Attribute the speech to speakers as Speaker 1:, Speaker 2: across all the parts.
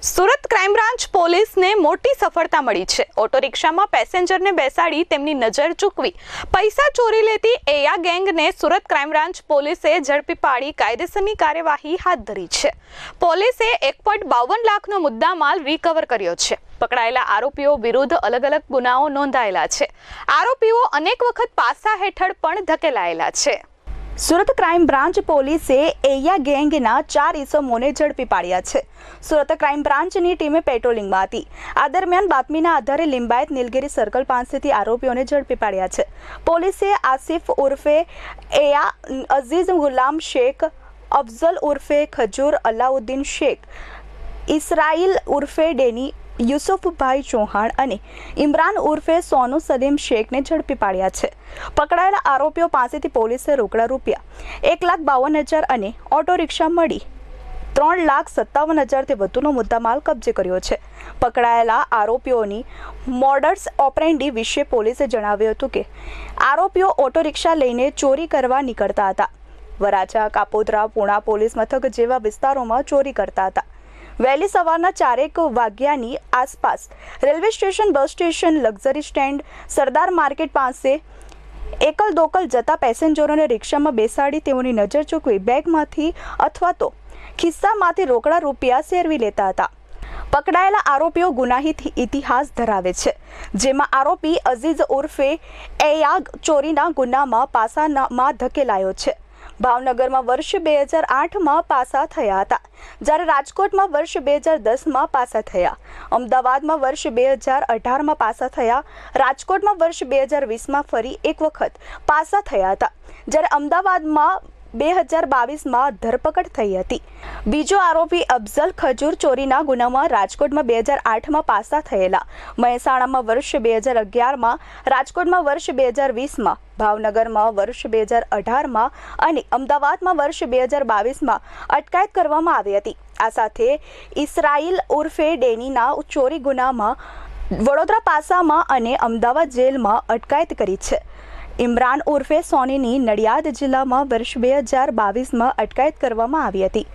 Speaker 1: Surat crime branch પોલીસને મોટી સફળતા મળી છે। ઓટો રિક્ષામાં પેસેન્જરને બેસાડી તેમની નજર ચૂકવી પૈસા ચોરી લેતી એયા ગેંગને સુરત ક્રાઇમ બ્રાન્ચ પોલીસે ઝડપી પાડી કાયદેસરની કાર્યવાહી હાથ ધરી છે। પોલીસે 1.52 લાખનો મુદ્દામાલ રિકવર કર્યો છે। પકડાયેલા આરોપીઓ વિરુદ્ધ અલગ અલગ ગુનાઓ નોંધાયેલા છે। આરોપીઓ અનેક વખત પાસા હેઠળ પણ ધકેલાયેલા છે। સુરત ક્રાઇમ બ્રાન્ચ પોલીસે એયા ગેંગના 4 ઇસમોને ઝડપી પાડ્યા છે। સુરત ક્રાઇમ બ્રાન્ચની ટીમે પેટ્રોલિંગમાં હતી। આ દરમિયાન બાતમીના આધારે લિંબાયત નીલગિરી સર્કલ પાસેથી આરોપીઓને ઝડપી પાડ્યા છે। પોલીસે આસિફ ઉર્ફે એયા, અઝીઝ ગુલામ શેખ, અફઝલ ઉર્ફે ખજૂર અલાઉદ્દીન શેખ, ઇસરાઇલ ઉર્ફે ડેની, યુસુફભાઈ ચૌહાણ અને ઇમરાન ઉર્ફે સોનુ સલીમ શેખને ઝડપી પાડ્યા છે। પકડાયેલા આરોપીઓ પાસેથી પોલીસે રોકડા રૂપિયા 1,52,000 અને ઓટો રિક્ષા મળી 3,57,000થી વધુનો મુદ્દામાલ કબજે કર્યો છે। પકડાયેલા આરોપીઓની મોડસ ઓપરેન્ડી વિશે પોલીસે જણાવ્યું હતું કે આરોપીઓ ઓટો રિક્ષા લઈને ચોરી કરવા નીકળતા હતા। વરાછા, કાપોદ્રા, પૂણા પોલીસ મથક જેવા વિસ્તારોમાં ચોરી કરતા હતા। વહેલી સવારના 4 વાગ્યાની આસપાસ railway station, bus station, luxury stand, સરદાર માર્કેટ પાસે એકલ દોકલ જતા પેસેન્જરોને રિક્ષામાં બેસાડી તેઓની નજર ચૂકવી બેગમાંથી અથવા તો ખિસ્સામાંથી રોકડા રૂપિયા સેરવી લેતા હતા। પકડાયેલા આરોપીઓ ગુનાહિત ઇતિહાસ ધરાવે છે, જેમાં આરોપી અઝીઝ ઉર્ફે એયાગ ચોરીના ગુનામાં પાસામાં ધકેલાયો છે। ભાવનગરમાં વર્ષ 2008માં પાસા થયા હતા, જ્યારે રાજકોટમાં વર્ષ 2010માં પાસા થયા। અમદાવાદમાં વર્ષ 2018માં પાસા થયા। રાજકોટમાં વર્ષ 2020માં ફરી એક વખત પાસા થયા હતા, જ્યારે અમદાવાદમાં 2022માં ધરપકડ થઈ હતી। બીજો આરોપી અફઝલ ખજૂર ચોરીના ગુનામાં રાજકોટમાં 2008માં પાસા થયેલા, મહેસાણામાં વર્ષ 2011માં, રાજકોટમાં વર્ષ 2020માં, ભાવનગરમાં વર્ષ 2018માં અને અમદાવાદમાં વર્ષ 2022માં અટકાયત કરવામાં આવી હતી। આ સાથે ઇસરાઇલ ઉર્ફે ડેનીના ચોરી ગુનામાં વડોદરા પાસામાં અને અમદાવાદ જેલમાં અટકાયત કરી છે। ઇમરાન ઉર્ફે સોનીની નડિયાદ જિલ્લામાં વર્ષ 2022માં અટકાયત કરવામાં આવી હતી।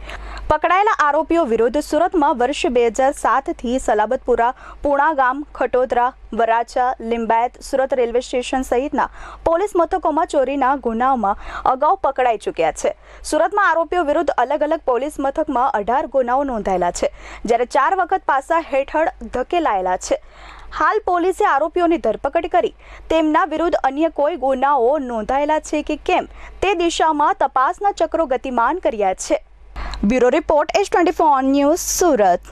Speaker 1: પકડાયેલા આરોપીઓ વિરુદ્ધ સુરતમાં વર્ષ 2007થી સલાબતપુરા, પૂણા ગામ, ખટોદરા, વરાછા, લિંબાયત, સુરત રેલવે સ્ટેશન સહિતના પોલીસ મથકોમાં ચોરીના ગુનાઓમાં અગાઉ પકડાઈ ચૂક્યા છે। સુરતમાં આરોપીઓ વિરુદ્ધ અલગ અલગ પોલીસ મથકમાં 18 ગુનાઓ નોંધાયેલા છે, જ્યારે 4 વખત પાસા હેઠળ ધકેલાયેલા છે। હાલ પોલીસે આરોપીઓની ધરપકડ કરી તેમના વિરુદ્ધ અન્ય કોઈ ગુનાઓ નોંધાયેલા છે કે કેમ તે દિશામાં તપાસના ચક્રો ગતિમાન કર્યા છે। Bureau report, S24 news, Surat.